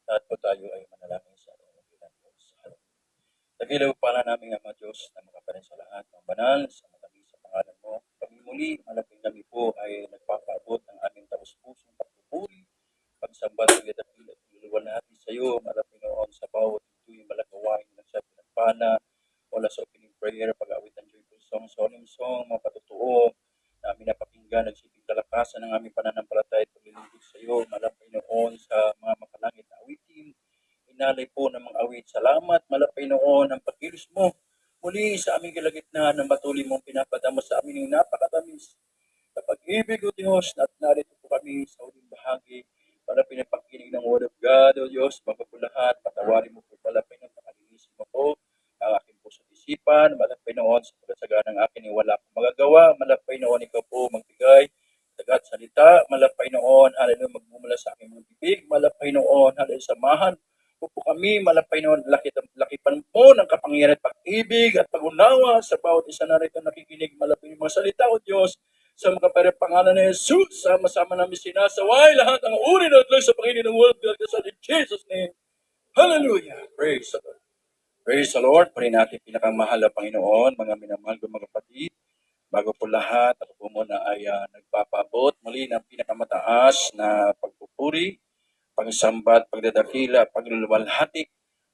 Lahat po tayo ay manalangin sa ating Panginoon Diyos. Dakilaw pala namin Ama Diyos na makaparin sa lahat ng banal sa matabi sa pangalan mo. Kami muli, malaping kami po ay nagpapaabot ng aming taus-pusong pagpupuri, pagsambat ng dakilaw at luluwan natin sa iyo, malaping noon sa bawat ito'y malagawain ng sa pinagpana, wala sa opening prayer, pag-awit ng joyful song, solemn song, mga patutuo, namin napakinggan, nagsiping kalakasan ng aming pananampalataya at paglilingkod sa iyo, malaping noon sa mga makalangit na awitin, inalay po ng mga awit. Salamat, malapay noon ang pagkilos mo muli sa aming kalagitnaan ng patuloy mong pinapadama sa amin ng napakatamis na pag-ibig o Diyos at narito po kami sa uling bahagi para pinapakinig ng Word of God, O Diyos, magpapulahat, patawarin mo po palapay ng pakalinisin mo po ang aking puso at isipan, malapay noon sa pagkasaga ng akin, wala akong magagawa, malapay noon ikaw po magbigay tagat salita, malapay noon, hallelujah, magmumula sa aking mga bibig, malapay noon, hallelujah, samahan po kami, malapay noon, lakipan po ng kapangyarihan at pag-ibig at pag-unawa sa bawat isa na rito nakikinig, malapay ng mga salita, O Diyos, sa mga pangalan ni Jesus, sama-sama namin sinasaway lahat ng uri na sa Panginoon ng world, in Jesus' name. Hallelujah! Praise the Lord. Praise the Lord. Pari natin pinakamahal na Panginoon, mga minamahal ko mga kapatid. Bago po lahat, ako po muna ay nagpapabot muli ng pinakamataas na pagpupuri, pagsambat, pagdadakila, pagluluwalhati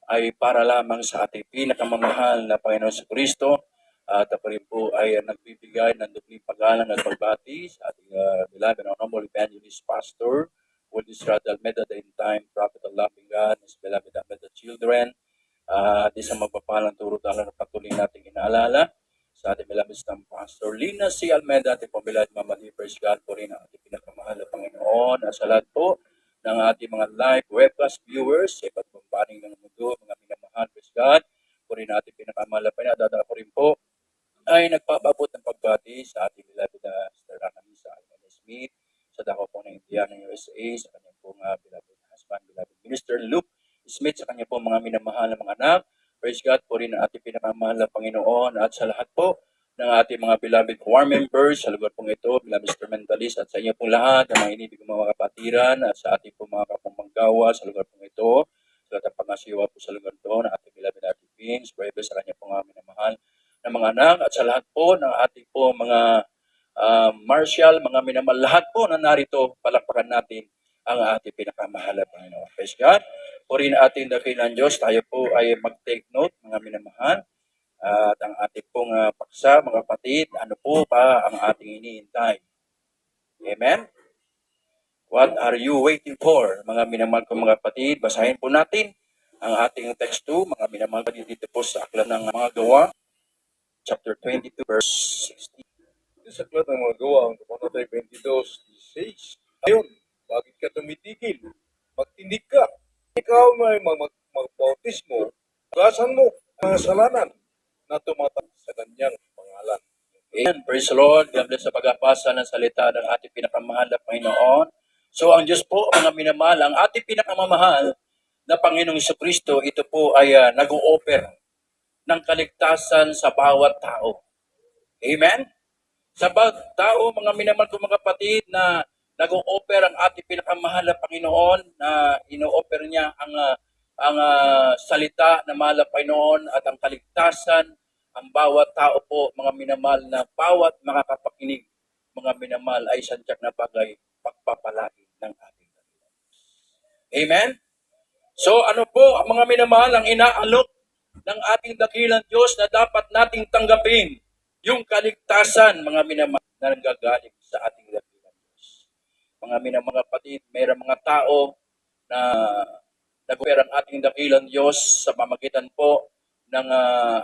ay para lamang sa ating pinakamamahal na Panginoon sa Kristo. At ako rin po ay nagbibigay ng dubling paggalang at pagbati sa ating beloved and honorable evangelist pastor, Woody Stradal Almeida, the in-time prophet of loving God, his beloved Almeida children. At isang magpapalang turo na patuloy nating inaalala sa ating beloved pastor Lina C. Almeida, ating pamilad Mama Lee, praise God po rin ang ating pinakamahal na Panginoon. At sa lahat po ng ating mga live webcast viewers sa iba't ibang panig ng mundo, mga minamahal, praise God, po rin natin pinakamahal na pinadadala ko rin po ay nagpapabot ng pagbati sa ating beloved Sister Annalisa Almeida Smith, sa dako po ng Indiana, USA, sa kanyang pong beloved husband, beloved Minister Luke Smith, sa kanyang pong mga minamahal na mga anak. Praise God po rin ang ating pinakamahal na Panginoon at sa lahat po ng ating mga beloved choir members sa lugar pong ito, beloved instrumentalist at sa inyo pong lahat, ng mga inibig mga kapatiran at sa ating pong mga kapamanggawa sa lugar pong ito, sa lahat ng pangasiwa po sa lugar ito ng ating beloved Ate Pins, Breves, sa kanya pong mga minamahal na mga anak at sa lahat po ng ating po mga martial, mga minamahal, lahat po na narito, palakpakan natin ang ating pinakamahal na Panginoon. Praise God. Purihin ating dakilang Diyos, tayo po ay mag-take note, mga minamahal. At ang ating pong paksa, mga kapatid, ano po pa ang ating iniintay? Amen? What are you waiting for? Mga minamahal ko mga kapatid, basahin po natin ang ating text 2, mga minamahal kapatid, dito po sa aklat ng mga gawa, chapter 22, verse 16. Ito sa aklat ng mga gawa, ang Kabanata 22:16. Ngayon, bakit ka tumitigil? Magtindig ka. Ikaw may magbautismo, gasan mo ang kasalanan na tumatak sa kanyang pangalan. Amen. Praise the Lord. God bless sa pag-apasa ng salita ng ating pinakamahal na Panginoon. So ang Diyos po, mga minamahal, ang ating pinakamamahal na Panginoong Jesucristo, ito po ay nag-o-offer ng kaligtasan sa bawat tao. Amen? Sa bawat tao, mga minamahal ko mga kapatid, na nag-o-offer ang ating pinakamahal na Panginoon, na ino-offer niya ang salita na mahal na Panginoon at ang kaligtasan, ang bawat tao po, mga minamahal, na bawat makakapakinig, mga minamahal, ay santyak na bagay, pagpapalagi ng ating Panginoon. Amen? So ano po, ang mga minamahal, ang inaalok ng ating dakilang Diyos na dapat nating tanggapin, yung kaligtasan, mga minamahal, na nanggagaling sa ating dakilang Diyos. Mga minamahal kapatid, mayroong mga tao na nag-offer ang ating dakilang Diyos sa pamagitan po ng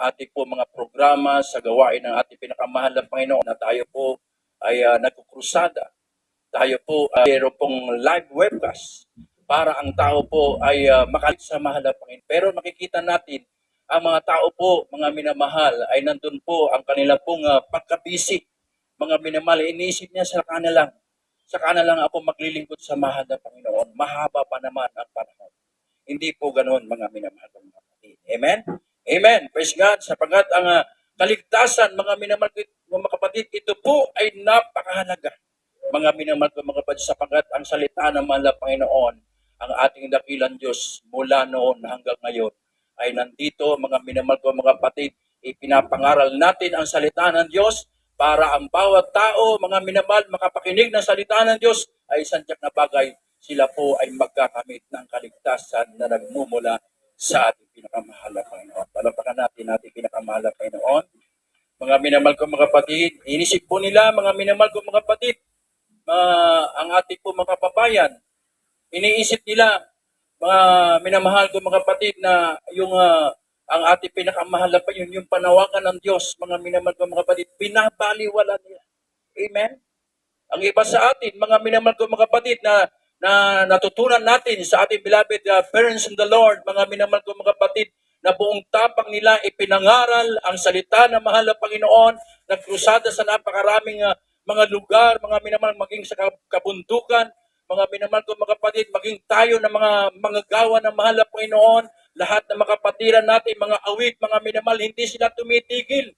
ating po mga programa sa gawain ng ating pinakamahal na Panginoon, na tayo po ay nagkukrusada. Tayo po mayroon pong live webcast para ang tao po ay makalit sa mahal na Panginoon. Pero makikita natin, ang mga tao po, mga minamahal, ay nandun po ang kanila pong pagkabisi. Mga minamahal, iniisip niya sa kanilang, ako maglilingkod sa mahal na Panginoon. Mahaba pa naman ang panahon. Hindi po ganoon, mga minamahal ng mga kapatid. Amen? Amen. Praise God. Sapagat ang kaligtasan, mga minamahal mga kapatid, ito po ay napakahalaga. Mga minamahal mga kapatid, sapagat ang salita ng mahal na Panginoon ang ating dakilang Diyos mula noon hanggang ngayon ay nandito, mga minamahal ko mga kapatid, ipinapangaral natin ang salita ng Diyos para ang bawat tao, mga minamahal, makapakinig ng salita ng Diyos ay isang tiyak na bagay, sila po ay magkakamit ng kaligtasan na nagmumula sa ating pinakamahal na Panginoon. Palapakan natin ating pinakamahal na Panginoon. Mga minamahal ko mga kapatid, inisip po nila, mga minamahal ko mga kapatid, ang ating po mga kababayan, iniisip nila, mga minamahal ko mga kapatid, na yung ang ating pinakamahal na pa yun, yung panawagan ng Diyos, mga minamahal ko mga kapatid, binabaliwala nila. Amen? Ang iba sa atin, mga minamahal ko mga kapatid, na natutunan natin sa ating beloved parents in the Lord, mga minamahal ko mga kapatid, na buong tapang nila ipinangaral ang salita ng mahal na Panginoon, nagkrusada sa napakaraming mga lugar, mga minamahal, maging sa kabundukan, mga minamahal ko mga kapatid, maging tayo ng mga gawa ng mahal na Panginoon, lahat ng mga kapatiran natin, mga awit, mga minamahal, hindi sila tumitigil.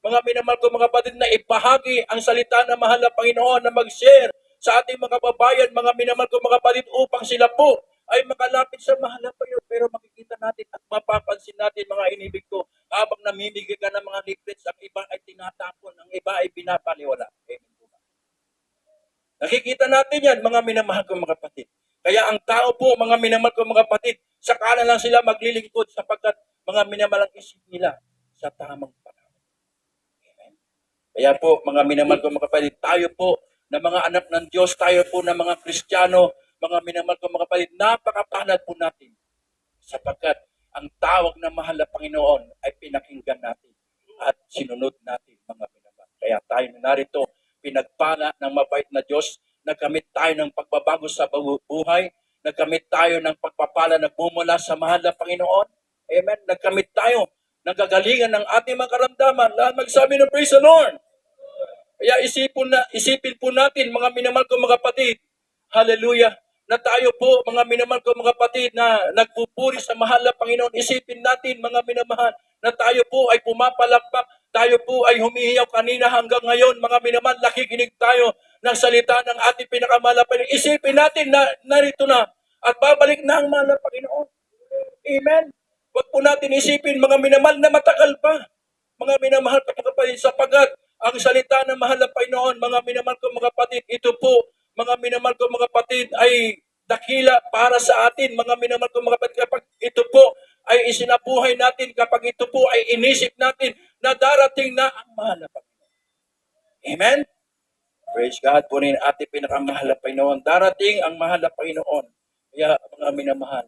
Mga minamahal ko mga kapatid, na ipahagi ang salita ng mahal na Panginoon, na mag-share sa ating mga babayan, mga minamahal ko mga kapatid, upang sila po ay makalapit sa mahal na Panginoon. Pero makikita natin at mapapansin natin, mga inibig ko, habang namimigay ka ng mga leaflets, ang iba ay tinatapon, ang iba ay binabaliwala. Amen po ba? Nakikita natin yan, mga minamahal ko mga kapatid. Kaya ang tao po, mga minamahal ko mga kapatid, saka na lang sila maglilingkod sapagkat mga minamahal ang isip nila sa tamang panahon. Amen. Kaya po, mga minamahal ko mga kapatid, tayo po na mga anak ng Diyos, tayo po na mga Kristiyano, mga minamahal ko mga kapatid, napakapanad po natin sapagkat ang tawag ng mahal na Panginoon ay pinakinggan natin at sinunod natin, mga minamahal. Kaya tayo narito, pinagpala ng mabait na Diyos, nagkamit tayo ng pagbabago sa buhay, nagkamit tayo ng pagpapala nagmumula sa mahal na Panginoon. Amen. Nagkamit tayo ng gagalingan ng ating mga karamdaman. Lahat magsabi ng praise the Lord. Kaya isipin po natin, mga minamahal ko mga kapatid, hallelujah, na tayo po, mga minamahal ko mga kapatid, na nagpupuri sa mahal na Panginoon. Isipin natin, mga minamahal, na tayo po ay pumapalakpak, tayo po ay humihiyaw kanina hanggang ngayon, mga minamahal, nakikinig tayo ng salita ng ating pinakamahal na Panginoon. Isipin natin na narito na at babalik na ang mahal na Panginoon. Amen. Huwag po natin isipin, mga minamahal, na matagal pa. Mga minamahal ko mga kapatid, sapagat ang salita ng mahal na Panginoon, mga minamahal ko mga kapatid, ito po, mga minamahal ko mga kapatid, ay dakila para sa atin, mga minamahal ko mga kapatid, kapag ito po ay isinabuhay natin, kapag ito po ay inisip natin na darating na ang mahal na Panginoon. Amen? Praise God po rin ating pinakamahal na Panginoon. Darating ang mahal na Panginoon. Kaya mga minamahal,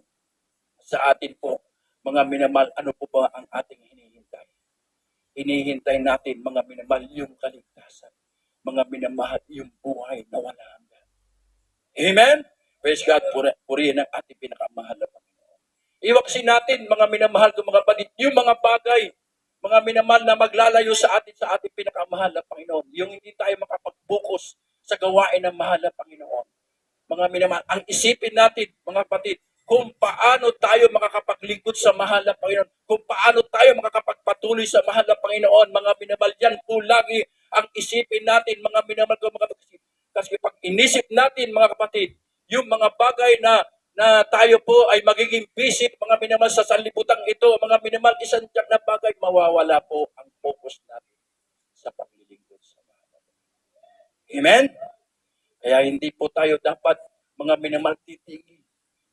sa atin po, mga minamahal, ano po ba ang ating hinihintay? Hinihintay natin, mga minamahal, yung kaligtasan. Mga minamahal, yung buhay na wala hanggan. Amen? Praise God, purihin ang ating pinakamahal na Panginoon. Iwaksin natin, mga minamahal ko mga kapatid, yung mga bagay, mga minamahal, na maglalayo sa ating pinakamahal na Panginoon. Yung hindi tayo makapag-focus sa gawain ng mahal na Panginoon. Mga minamahal, ang isipin natin, mga kapatid, kung paano tayo makakapaglingkod sa mahal na Panginoon, kung paano tayo makakapagpatuloy sa mahal na Panginoon, mga minamahal, yan po lagi ang isipin natin, mga minamahal ko mga kapatid. Kasi pag inisip natin, mga kapatid, yung mga bagay na tayo po ay magiging busy, mga minamahal, sa sanlibutan ito, mga minamahal, isang tiyak na bagay, mawawala po ang focus natin sa paglilingkod sa mahal na Panginoon. Amen? Kaya hindi po tayo dapat, mga minamahal, titigil.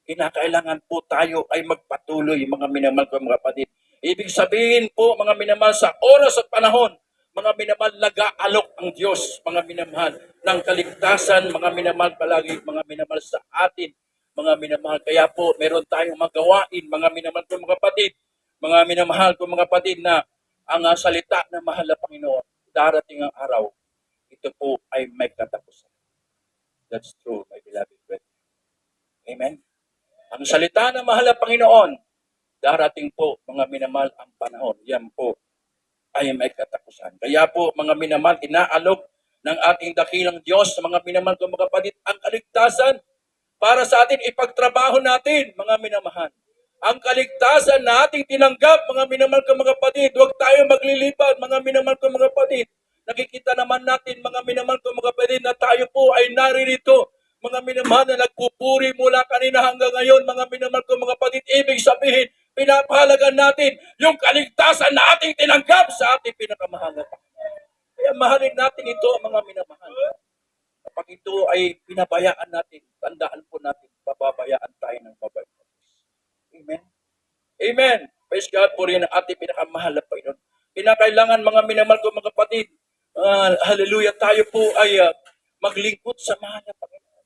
Kinakailangan po tayo ay magpatuloy, mga minamahal ko mga kapatid. Ibig sabihin po, mga minamahal, sa oras at panahon, mga minamahal, nag-aalok ang Diyos, mga minamahal, ng kaligtasan, mga minamahal, palagi, mga minamahal, sa atin, mga minamahal. Kaya po, meron tayong magawain, mga minamahal ko mga kapatid, mga minamahal ko mga kapatid, na ang salita ng mahal na Panginoon, darating ang araw, ito po ay may katapusan. That's true, my beloved brethren. Amen? Ang salita ng mahal na Panginoon, darating po, mga minamahal, ang panahon. Yan po ay may katapusan. Kaya po, mga minamahal, inaalok ng ating dakilang Diyos sa mga minamahal ko mga kapatid, ang kaligtasan para sa atin ipagtrabaho natin, mga minamahal. Ang kaligtasan na ating tinanggap, mga minamahal ko mga kapatid, huwag tayo maglilipad, mga minamahal ko mga kapatid. Nakikita naman natin, mga minamahal ko mga kapatid, na tayo po ay naririto, mga minamahal na nagpupuri mula kanina hanggang ngayon, mga minamahal ko mga kapatid, ibig sabihin, pinapahalagan natin yung kaligtasan na ating tinanggap sa ating pinakamahal na Panginoon. Kaya mahalin natin ito, mga minamahal. Kapag ito ay pinabayaan natin, tandaan po natin, pababayaan tayo ng babay. Amen? Amen. Praise God po rin ang ating pinakamahal na Panginoon. Kinakailangan mga minamahal ko mga kapatid, hallelujah, tayo po ay maglingkod sa mahal na Panginoon.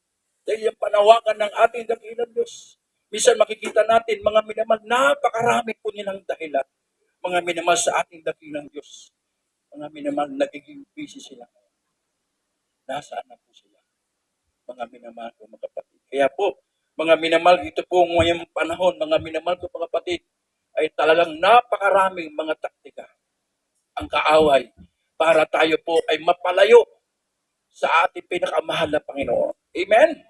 Dahil yung panawagan ng ating dakilang Diyos. Minsan makikita natin, mga minamahal, napakarami po nilang dahilan. Mga minamahal sa ating dakilang Diyos. Mga minamahal, nagiging busy sila. Nasaan na po sila? Mga minamahal ko mga kapatid. Kaya po, mga minamahal, ito po ngayong panahon, mga minamahal ko mga kapatid, ay talagang napakaraming mga taktika ang kaaway para tayo po ay mapalayo sa ating pinakamahal na Panginoon. Amen?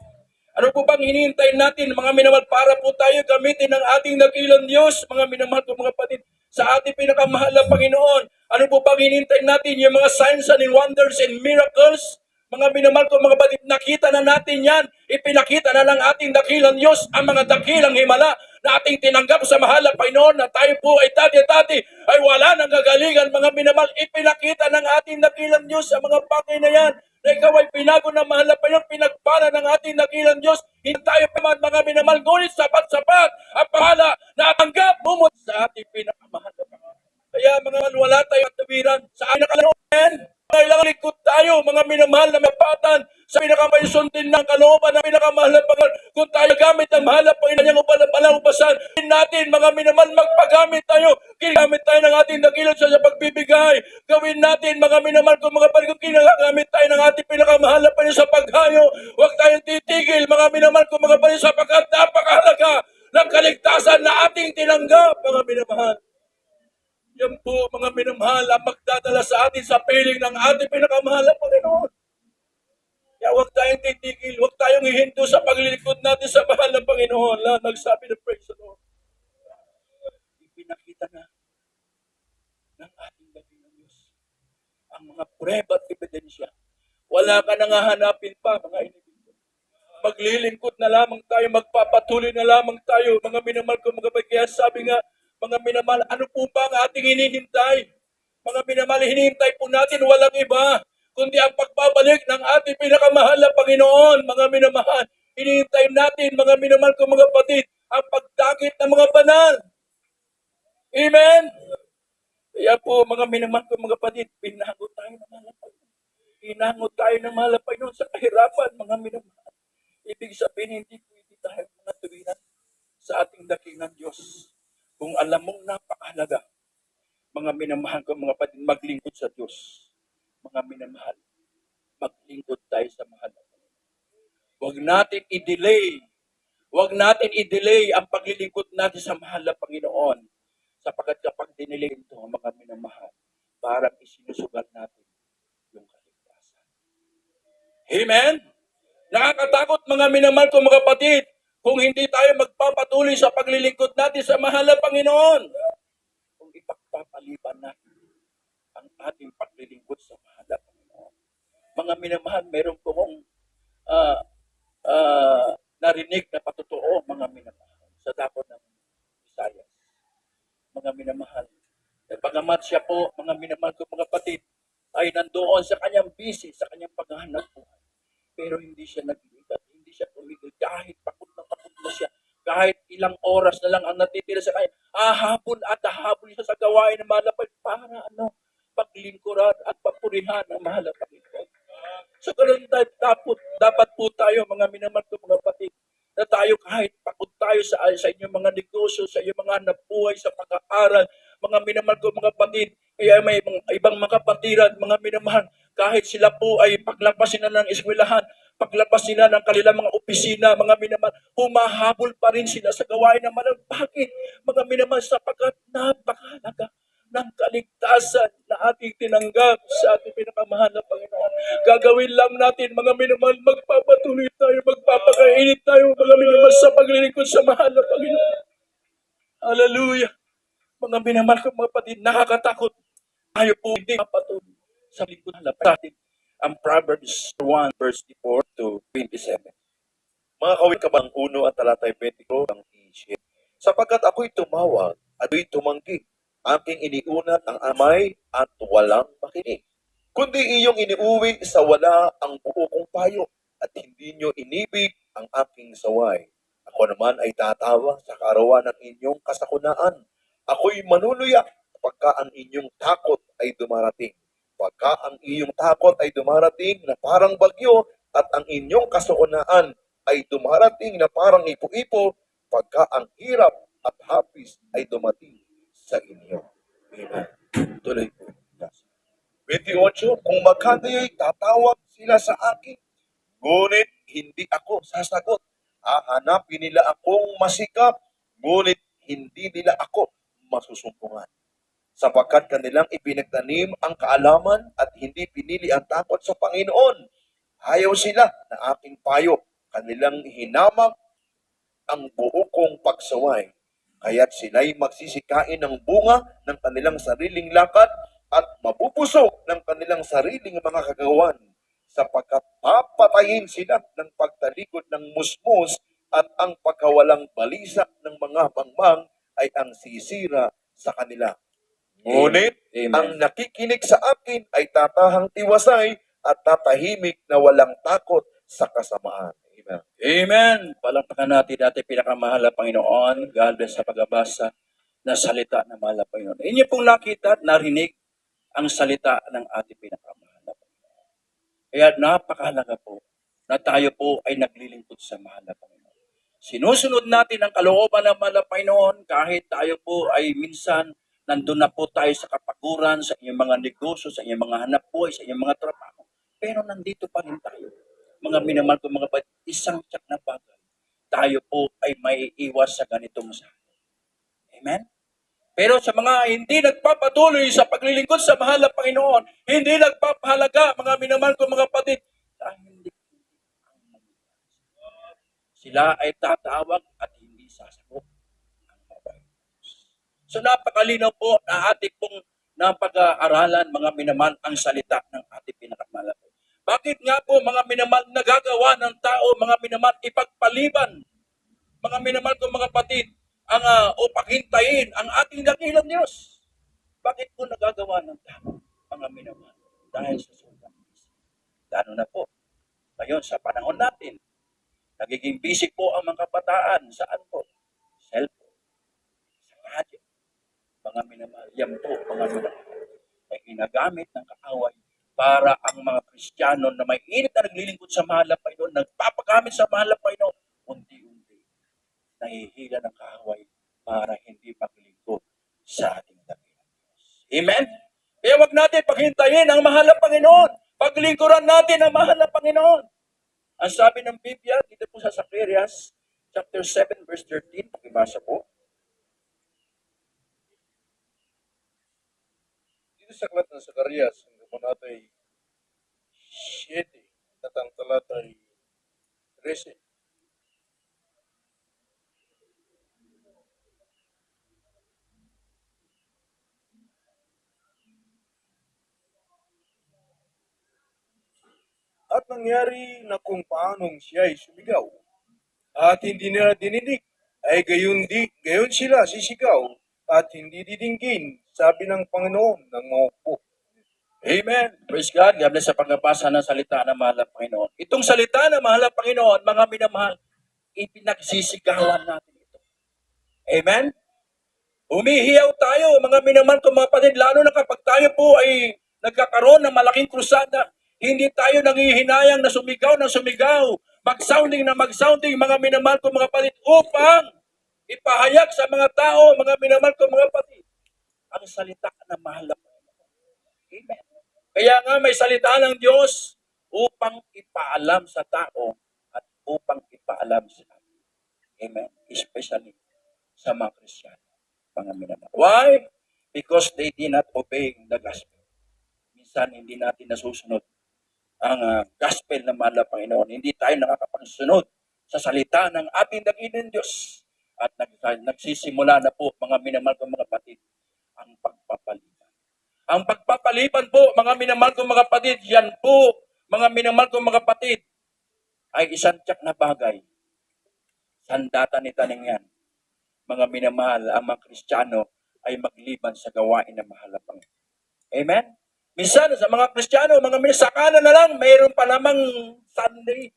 Ano po bang hinihintay natin, mga minamahal, para po tayo gamitin ng ating dakilang Diyos, mga minamahal ko mga kapatid, sa ating pinakamahal na Panginoon? Ano po bang hinihintay natin, yung mga signs and wonders and miracles? Mga minamahal ko mga kapatid, nakita na natin yan. Ipinakita na ng ating dakilang Diyos ang mga dakilang himala na ating tinanggap sa mahal na Panginoon na tayo po ay dati-dati ay wala nang gagalingan. Mga minamahal, ipinakita ng ating dakilang Diyos ang mga bagay na yan na ikaw ay pinago ng mahal na Panginoon, pinagpala ng ating dakilang Diyos. Hindi tayo paman mga minamahal, ngunit sapat-sapat ang pahala na tanggap mo sa ating pinakamahal na Panginoon. Kaya mga man, wala tayong katuwiran sa ating nakalooban. Kailangan likod tayo, mga minamahal na mapatan sa pinakamaisundin ng kalooban ng pinakamahal na Panginoon. Kung tayo gamit ang mahal na Panginoon niyang upalang-upasan, natin, mga minamahal, magpagamit tayo. Kinagamit tayo ng ating dakilang sa pagbibigay. Gawin natin, mga minamahal, kung mga Panginoon, kinagamit tayo ng ating pinakamahal na Panginoon sa paghayo. Huwag tayong titigil, mga minamahal, kung mga Panginoon, sapagkat napakahalaga ng kaligtasan na ating tinanggap, mga minamahal. Yan po, mga minamahal, ang magdadala sa atin sa piling ng ating pinakamahal na Panginoon. Kaya huwag tayong titigil, huwag tayong hihinto sa paglilingkod natin sa mahal na Panginoon. Nagsabi ng praise the Lord. Ipinakita na ng ating dakilang Diyos ang mga prueba at ebidensya. Wala ka nang hahanapin pa, mga inibig. Maglilingkod na lamang tayo, magpapatuloy na lamang tayo, mga minamahal ko, mga kaya sabi nga, mga minamahal, ano po ba ang ating hinihintay? Mga minamahal, hinihintay po natin walang iba, kundi ang pagbabalik ng ating pinakamahal na Panginoon. Mga minamahal, hinihintay natin, mga minamahal ko mga kapatid, ang pagdakit ng mga banal. Amen? Kaya po, mga minamahal ko mga kapatid, pinago tayo ng mahal na Panginoon. Hinango tayo ng mahal na Panginoon sa kahirapan, mga minamahal. Ibig sabihin, hindi pwede tayo mga tuwiran sa ating dakilang Diyos. Kung alam mong napakahalaga, mga minamahal ko mga kapatid, maglingkod sa Diyos. Mga minamahal, maglingkod tayo sa mahal na Panginoon. Huwag natin i-delay. Huwag natin i-delay ang paglilingkod natin sa mahal na Panginoon. Sapagkat kapag dinelay ito, mga minamahal, parang isinusugal natin yung kaligtasan. Amen? Nakakatakot mga minamahal ko mga kapatid, kung hindi tayo magpapatuloy sa paglilingkod natin sa mahal na Panginoon. Kung ipagpapaliban natin ang ating paglilingkod sa mahal na Panginoon. Mga minamahal, meron po akong narinig na patotoo, mga minamahal, sa dako ng Visayas. Mga minamahal. Bagamat siya po, mga minamahal ko mga kapatid, ay nandoon sa kanyang busy, sa kanyang paghahanap buhay. Pero hindi siya nagligat, hindi siya tumigil kahit pagod na siya. Kahit ilang oras na lang ang natitira sa kanya, hahabol at hahabol siya sa gawain ng malapad para paglingkuran at papurihan ng mahal na Panginoon. So ganun dapat po tayo, mga minamahal ko mga kapatid, na tayo kahit pagod tayo sa inyong mga negosyo, sa inyong mga nabuhay, sa pag-aaral, mga minamahal ko mga kapatid, kaya may mga ibang mga kapatiran, mga minamahal, kahit sila po ay paglapas nila ng eskwelahan, paglabas nila ng kanilang mga opisina, mga minamahal, humahabol pa rin sila sa gawain ng malang. Bakit? Mga minamahal, sapagkat napakahalaga ng kaligtasan na ating tinanggap sa ating pinakamahal na Panginoon. Gagawin lang natin, mga minamahal, magpapatuloy tayo, magpapakainit tayo, mga minamahal, sa paglilingkod sa mahal na Panginoon. Hallelujah! Mga minamahal ko mga kapatid, nakakatakot. Tayo po hindi mapatuloy sa lingkod na natin ang Proverbs 1 verse 4 to 27. Mga kawin ka bang 1 at talatay 24 ang isip. Sapagkat ako'y tumawag at ako'y tumanggi. Aking iniunat ang amay at walang makinig. Kundi iyong iniuwi sa wala ang buo kong payo at hindi nyo inibig ang aking saway. Ako naman ay tatawa sa kaarawan ng inyong kasakunaan. Ako'y manuluya pagka ang inyong takot ay dumarating. Pagka ang iyong takot ay dumarating na parang bagyo at ang inyong kasakunaan ay dumarating na parang ipo-ipo, pagka ang hirap at hapis ay dumating sa inyo. Amen. Tuloy po. 28, kung magkagayoy tatawag sila sa akin, ngunit hindi ako sasagot. Hahanapin nila akong masikap, ngunit hindi nila ako masusumpungan. Sapagkat kanilang ipinagtanim ang kaalaman at hindi pinili ang takot sa Panginoon. Ayaw sila na aking payo. Kanilang hinamang ang buo kong pagsaway. Kaya't sila'y magsisikain ng bunga ng kanilang sariling lakad at mabubusog ng kanilang sariling mga kagawan, sapagkat papatayin sila ng pagtalikod ng musmus at ang pagkawalang balisa ng mga bangmang ay ang sisira sa kanila. Ngunit Amen. ang nakikinig sa akin ay tatahang tiwasay at tatahimik na walang takot sa kasamaan. Amen. Amen. Palakpakan natin dati pinakamahal na Panginoon. God bless sa pagbabasa na salita ng mahal na Panginoon. Inyo pong nakita at narinig ang salita ng ating pinakamahal na Panginoon. Kaya napakahalaga po na tayo po ay naglilingkod sa mahal na Panginoon. Sinusunod natin ang kalooban ng mahal na Panginoon kahit tayo po ay minsan nandun na po tayo sa kapaguran, sa inyong mga negosyo, sa inyong mga hanap buhay, sa inyong mga trabaho. Pero nandito pa rin tayo. Mga minamahal ko mga kapatid, isang tiyak na bagay. Tayo po ay may iwas sa ganitong sakit. Amen? Pero sa mga hindi nagpapatuloy sa paglilingkod sa mahal na Panginoon, hindi nagpapahalaga, mga minamahal ko mga kapatid, dahil hindi sila ay tatawag at hindi sasagot ang mabait. So napakalinaw po na ating pong napag-aaralan, mga minamahal, ang salita ng ating pinakamahal. Bakit nga po, mga minamahal, nagagawa ng tao, mga minamahal, ipagpaliban, mga minamahal ko mga kapatid, ang upang hintayin ang ating dakilang Diyos? Bakit po nagagawa ng tao, mga minamahal? Dahil sa sobrang busy. Lalo na po, ngayon sa panahon natin, nagiging busy po ang mga kabataan. Saan po? Cellphone, sa gadget. Mga minamahal, yan po, mga minamahal, ay ginagamit ng kaaway para ang mga Kristiyano na may init na naglilingkod sa mahal na Panginoon, nagpapagamit sa mahal na Panginoon, unti-unti, nahihila ng kaaway para hindi maglingkod sa ating dakilang Diyos. Amen? Kaya wag natin paghintayin ang mahal na Panginoon. Paglingkuran natin ang mahal na Panginoon. Ang sabi ng Biblia, dito po sa Zacarias, chapter 7, verse 13, pakibasa po. Dito sa aklat ng Zacarias, ang kabanatay 7 at ang talatay 13. At nangyari na kung paanong siya ay sumigaw at hindi nila dininig, ay gayon sila sisigaw at hindi didinggin, sabi ng Panginoon ng mga upo. Amen. Praise God. God bless sa pagbabasa ng salita ng mahal na Panginoon. Itong salita ng mahal na Panginoon, mga minamahal, ipinagsisigawan natin ito. Amen? Humihiyaw tayo, mga minamahal ko mga kapatid, lalo na kapag tayo po ay nagkakaroon ng malaking krusada, hindi tayo nangihinayang na sumigaw, mag-sounding na mag-sounding, mga minamahal ko mga kapatid, upang ipahayag sa mga tao, mga minamahal ko mga kapatid, ang salita ng mahal na Panginoon. Amen. Kaya nga may salita ng Diyos upang ipaalam sa tao at upang ipaalam sa atin. Amen. Especially sa mga Kristiyano, mga minamahal. Why? Because they did not obey the gospel. Minsan hindi natin nasusunod ang gospel ng mahal na Panginoon. Hindi tayo nakakapagsunod sa salita ng ating dakilang Diyos. At nagsisimula na po, mga minamahal ko mga kapatid, ang pagpapaliban. Ang pagpapaliban po, mga minamahal ko mga kapatid, yan po, mga minamahal ko mga kapatid, ay isang tiyak na bagay Sandata ni taning yan, mga minamahal, ang mga Kristiyano ay magliban sa gawain na mahalapang. Amen? Minsan sa mga Kristiyano, saka na lang, mayroon pa namang Sunday.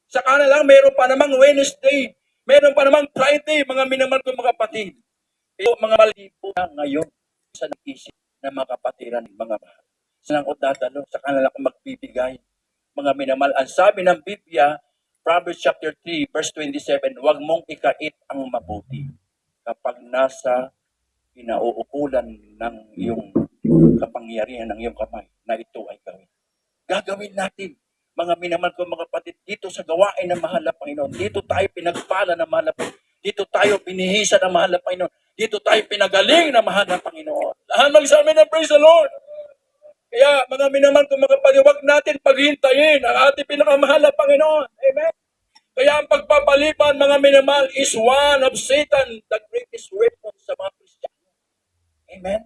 Saka na lang, mayroon pa namang Wednesday. Mayroon pa namang Friday, mga minamahal ko mga kapatid. Pero mga mali po na ngayon sa nag-isip na mga kapatiran, mga mahal. Sa nang dadalo, sa kanila kung magbibigay. Mga minamahal, ang sabi ng Biblia, Proverbs chapter 3, verse 27, huwag mong ikait ang mabuti kapag nasa pinauukulan ng iyong kapangyarihan ng iyong kamay na ito ay gawin. Gagawin natin, mga minamahal ko mga kapatid, dito sa gawain ng mahal na Panginoon. Dito tayo pinagpala ng mahal na Panginoon. Dito tayo binihisa ng mahal na Panginoon. Dito tayo pinagaling ng mahal na Panginoon. Lahat magsabi ng praise the Lord. Kaya mga minamahal ko mga kapatid, huwag natin paghintayin ang ating pinakamahal na Panginoon. Amen. Kaya ang pagpapaliban, mga minamahal, is one of Satan, the greatest weapon sa mga Kristiyano. Amen.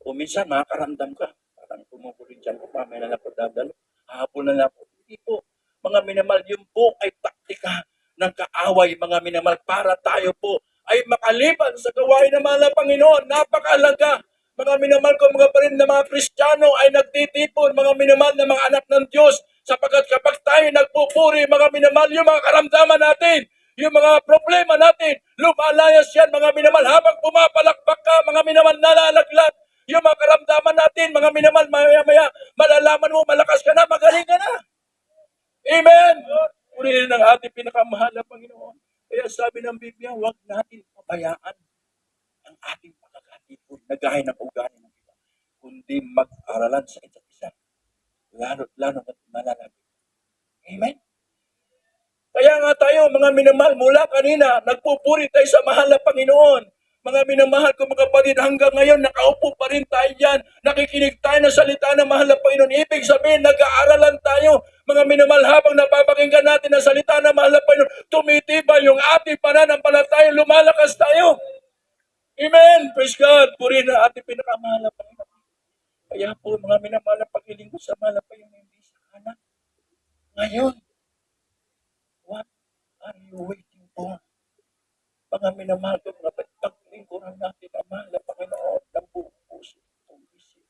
O minsan, makakaramdam ka. Parang tumukulin dyan ko, mamaya na lang po dadalo. Hapon na lang po. Hindi po. Mga minamahal, yun po ay taktika ng kaaway, mga minamahal, para tayo po ay makaliban sa gawain ng mahal na Panginoon. Napakalaga. Mga minamahal ko, mga parin na mga Kristiyano ay nagtitipon, mga minamahal na mga anak ng Diyos, sapagkat kapag tayo nagpupuri, mga minamahal, yung mga karamdaman natin, yung mga problema natin, lumalayas yan, mga minamahal, habang pumapalakpak ka, mga minamahal, nalalaglag, yung mga karamdaman natin, mga minamahal, maya-maya, malalaman mo, malakas ka na, magaling ka na. Amen! Purihin ng ating pinakamahal na Panginoon. Kaya sabi ng Biblia, huwag natin pabayaan ang ating pagkakatipon na gaya ng ugali ng iba, kundi mag-aralan sa isa't isa. Lalo na malalagay. Amen? Kaya nga tayo, mga minamahal, mula kanina, nagpupuri tayo sa mahal na Panginoon. Mga minamahal ko mga kapatid, hanggang ngayon, nakaupo pa rin tayo dyan. Nakikinig tayo ng salita ng mahal na Panginoon. Ibig sabihin, nag-aaralan tayo. Mga minamahal, habang napapakinggan natin ang salita ng mahal na Panginoon, tumitibay yung ating pananampalataya, lumalakas tayo. Amen! Praise God! Puri na ating pinakamahal na Panginoon. Kaya po, mga minamahal, paghiling ko sa mahal na Panginoon, hindi sa kanan. Ngayon, what are you waiting for? Mga minamahal ko, mga paglingkuran natin ang mahal na Panginoon ng buong puso, buong isip,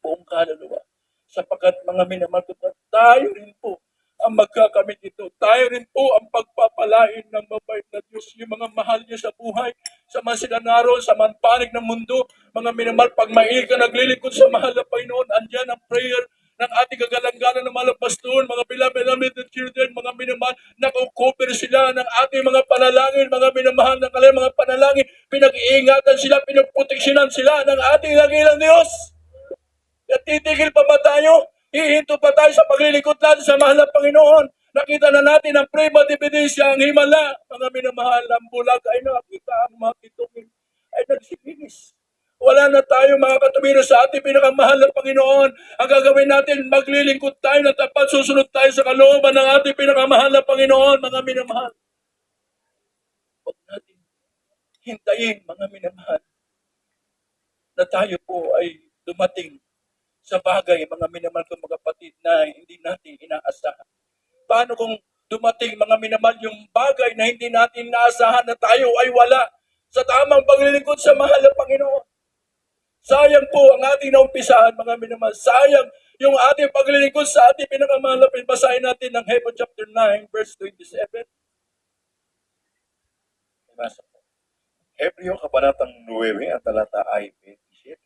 buong kaluluwa. Sapagkat mga minamahal ko, tayo rin po ang magkakamit ito. Tayo rin po ang pagpapalain ng mabait na Diyos, yung mga mahal niya sa buhay, sa mga sila naroon, sa manpanig ng mundo. Mga minamahal, pag mail ka naglilingkod sa mahal na Panginoon, andyan ang prayer ng ating kagalanganan ng mga pastor, mga beloved children, mga minamahal, nakukover sila ng ating mga panalangin, mga minamahal ng kanilang mga panalangin, pinag-iingatan sila, pinagproteksyonan sila ng ating dakilang Diyos. At titigil pa ba tayo? Hihinto pa tayo sa paglilingkod natin sa mahal na Panginoon? Nakita na natin ang prima dividensya, ang himala, mga minamahal, ang bulag ay nakita, ang mga kitungin ay nagsilinis. Wala na tayo mga katumiro sa ating pinakamahal na Panginoon. Ang gagawin natin, maglilingkod tayo na tapat, susunod tayo sa kalooban ng ating pinakamahal na Panginoon, mga minamahal. Huwag natin hintayin, mga minamahal, na tayo po ay dumating sa bagay, mga minamahal ko mga kapatid, na hindi natin inaasahan. Paano kung dumating, mga minamahal, yung bagay na hindi natin inaasahan na tayo ay wala sa tamang paglilingkod sa mahal na Panginoon? Sayang po ang ating naumpisahan, mga minamahal. Sayang yung ating paglilingkod sa ating pinakamahal na pinbasahin natin ng Hebrew chapter 9, verse 27. Nasa po. Hebreo Kabanatang 9 at talata ay 27.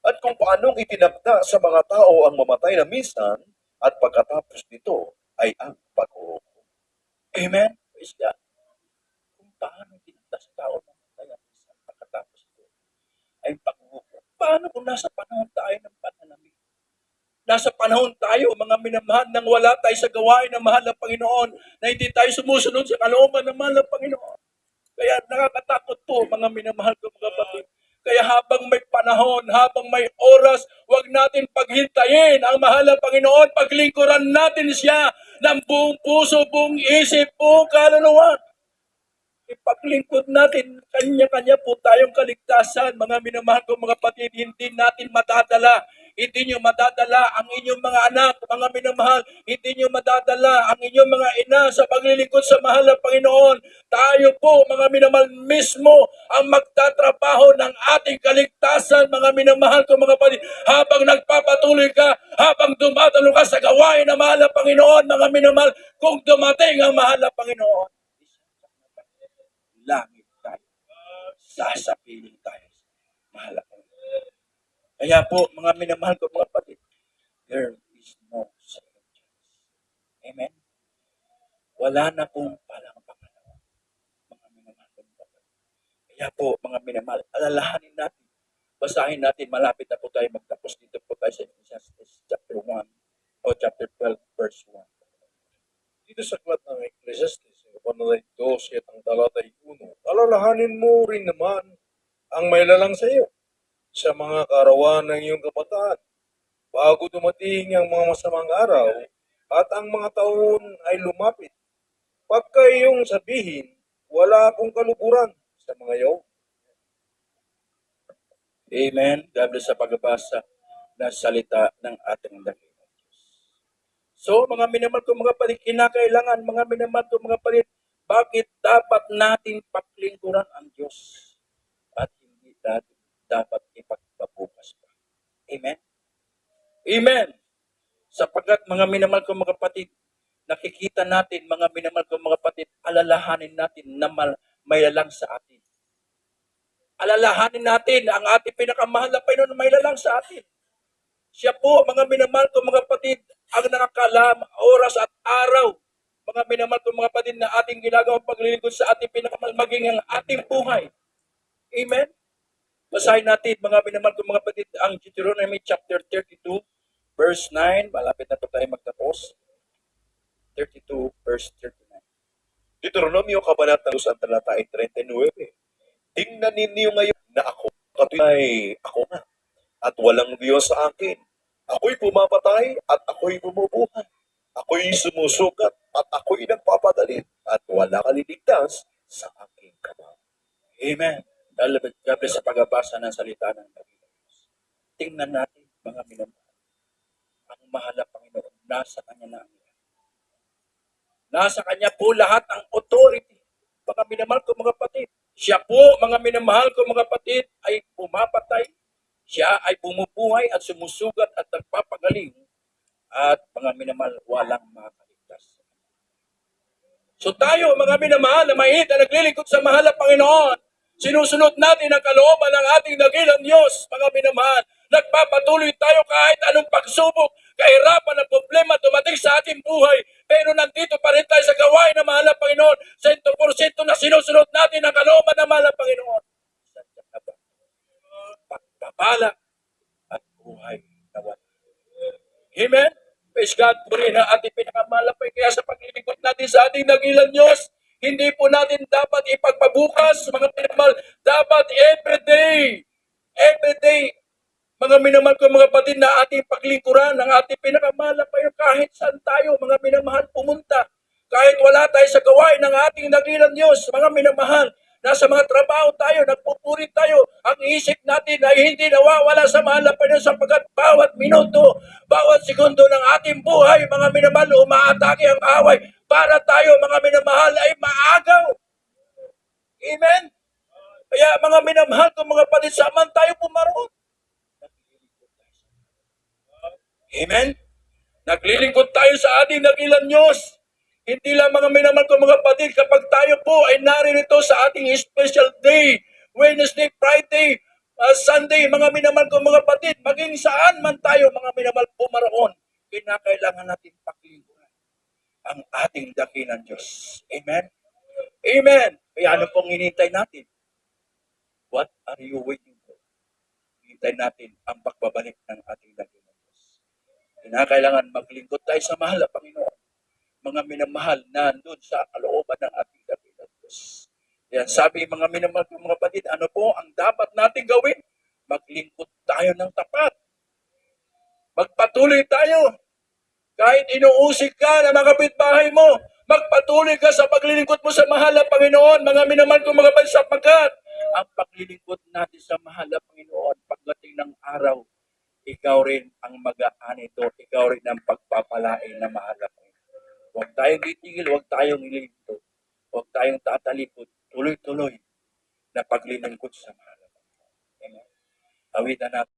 At kung paanong itinakda sa mga tao ang mamatay na minsan at pagkatapos nito ay ang paghuhukom. Amen? Praise God. Kung paano itinakda sa tao mamatay ang minsan pagkatapos nito ay paghuhukom. Paano kung nasa panahon tayo ng pananamig? Nasa panahon tayo, mga minamahal, nang wala tayo sa gawain ng mahal na Panginoon, na hindi tayo sumusunod sa kalooban ng mahal na Panginoon. Kaya nakakatakot po, mga minamahal ko mga kapatid. Kaya habang may panahon, habang may oras, huwag natin paghintayin ang mahal na Panginoon. Paglingkuran natin siya ng buong puso, buong isip, buong kaluluwa. Ipaglingkod natin, kanya-kanya po tayong kaligtasan. Mga minamahal ko mga kapatid, hindi natin matadala Hindi nyo madadala ang inyong mga anak, mga minamahal. Hindi nyo madadala ang inyong mga ina sa paglilingkod sa mahal na Panginoon. Tayo po, mga minamahal, mismo ang magtatrabaho ng ating kaligtasan, mga minamahal ko mga kapatid. Habang nagpapatuloy ka, habang dumadalo ka sa gawain ng mahal na Panginoon, mga minamahal, kung dumating ang mahal na Panginoon, langit tayo. Sasapiling tayo. Mahal na Panginoon. Kaya po, mga minamahal ko mga kapatid, there is no second chance. Amen? Wala na pong palang pangalawa. Mga minamahal ko mga kapatid. Kaya po, mga minamahal, alalahanin natin. Basahin natin, malapit na po tayo magtapos. Dito po tayo sa Ecclesiastes chapter 1 o chapter 12 verse 1. Dito sa aklat ng Ecclesiastes, kapanalay 12 at ang talatay 1, alalahanin mo rin naman ang may lalang sa iyo sa mga karawan ng iyong kabataan bago dumating ang mga masamang araw at ang mga taon ay lumapit. Pagka iyong sabihin, wala akong kaluburan sa mga iyo. Amen. God bless sa pagbabasa ng salita ng ating dakilang Diyos. So, mga minamahal ko mga kapatid, kinakailangan, mga minamahal ko mga kapatid, bakit dapat natin paglingkuran ang Diyos at hindi natin dapat ipagpabukas pa? Amen? Amen! Sapagkat mga minamahal ko mga kapatid, nakikita natin, mga minamahal ko mga kapatid, alalahanin natin na may lalang sa atin. Alalahanin natin ang ating pinakamahal na Panginoon na may lalang sa atin. Siya po, mga minamahal ko mga kapatid, ang nakakalam, oras at araw, mga minamahal ko mga kapatid, na ating ginagawang paglilingkod sa ating pinakamahal, maging ang ating buhay. Amen? Basahin natin, mga minamahal ko mga kapatid, ang Deuteronomy chapter 32, verse 9. Malapit na po tayo magtapos. 32, verse 39. Deuteronomio Kabanata 2 ang talata ay 39. Tingnan ninyo ngayon na ako, katuloy ako na, at walang Diyos sa akin. Ako'y pumapatay at ako'y bumubuhay. Ako'y sumusukat at ako'y nagpapadali at wala kaliligtas sa aking kamay. Amen. God bless sa pagbabasa ng salita ng Diyos. Tingnan natin, mga minamahal, ang mahal na Panginoon, nasa Kanya na ang lahat. Nasa Kanya po lahat ang authority. Mga minamahal ko mga kapatid, siya po, mga minamahal ko mga kapatid, ay pumapatay. Siya ay bumubuhay at sumusugat at nagpapagaling. At mga minamahal, walang makakaligtas. So tayo, mga minamahal, na mainit na naglilingkod sa mahal na Panginoon, sinusunod natin ang kalooban ng ating dakilang Diyos, mga minamahal. Nagpapatuloy tayo kahit anong pagsubok, kahirapan at problema dumating sa ating buhay. Pero nandito pa rin tayo sa gawain ng mahal na Panginoon. 100% na sinusunod natin ang kalooban ng mahal na Panginoon. Pagpapala at buhay na wala. Amen? Praise God po rin ang ating pinakamalapay. Kaya sa paglilingkod natin sa ating dakilang Diyos, hindi po natin dapat ipagpabukas, mga minamahal, dapat every day, mga minamahal ko mga kapatid, na ating paglingkuran ang ating pinakamalapay kahit saan tayo, mga minamahal, pumunta. Kahit wala tayo sa gawain ng ating dakilang Diyos, mga minamahal, nasa mga trabaho tayo, nagpupuri tayo, ang isip natin ay hindi nawawala sa mahal na Panginoon sapagkat bawat minuto, bawat segundo ng ating buhay, mga minamahal, umaatake ang away para tayo, mga minamahal, ay maagaw. Amen? Kaya mga minamahal ko mga kapatid, saan tayo pumaroon? Amen? Naglilingkod tayo sa ating dakilang Diyos. Hindi lang mga minamahal ko mga kapatid, kapag tayo po ay naririto sa ating special day, Wednesday, Friday, Sunday, mga minamahal ko mga kapatid, maging saan man tayo mga minamahal pumaroon, kinakailangan natin paglingkuran ang ating dakilang Diyos. Amen? Amen. Kaya ano pong hinintay natin? What are you waiting for? Hinintay natin ang pagbabalik ng ating dakilang Diyos. Kinakailangan maglingkod tayo sa mahal na Panginoon. Mga minamahal na doon sa kalooban ng ating dakilang Diyos. Yan, sabi mga minamahal ko mga kapatid, ano po ang dapat natin gawin? Maglingkod tayo ng tapat. Magpatuloy tayo. Kahit inuusik ka na mga kapitbahay mo, magpatuloy ka sa paglilingkod mo sa mahal na Panginoon, mga minamahal ko mga kapatid, sapagkat ang paglilingkod natin sa mahal na Panginoon pagdating ng araw, ikaw rin ang mag-aan ito, ikaw rin ang pagpapalain na mahal mo. Huwag tayong titigil, huwag tayong hilinto, huwag tayong tatalikod, tuloy-tuloy na paglilingkod sa mahal mo. Amen. Awitan natin.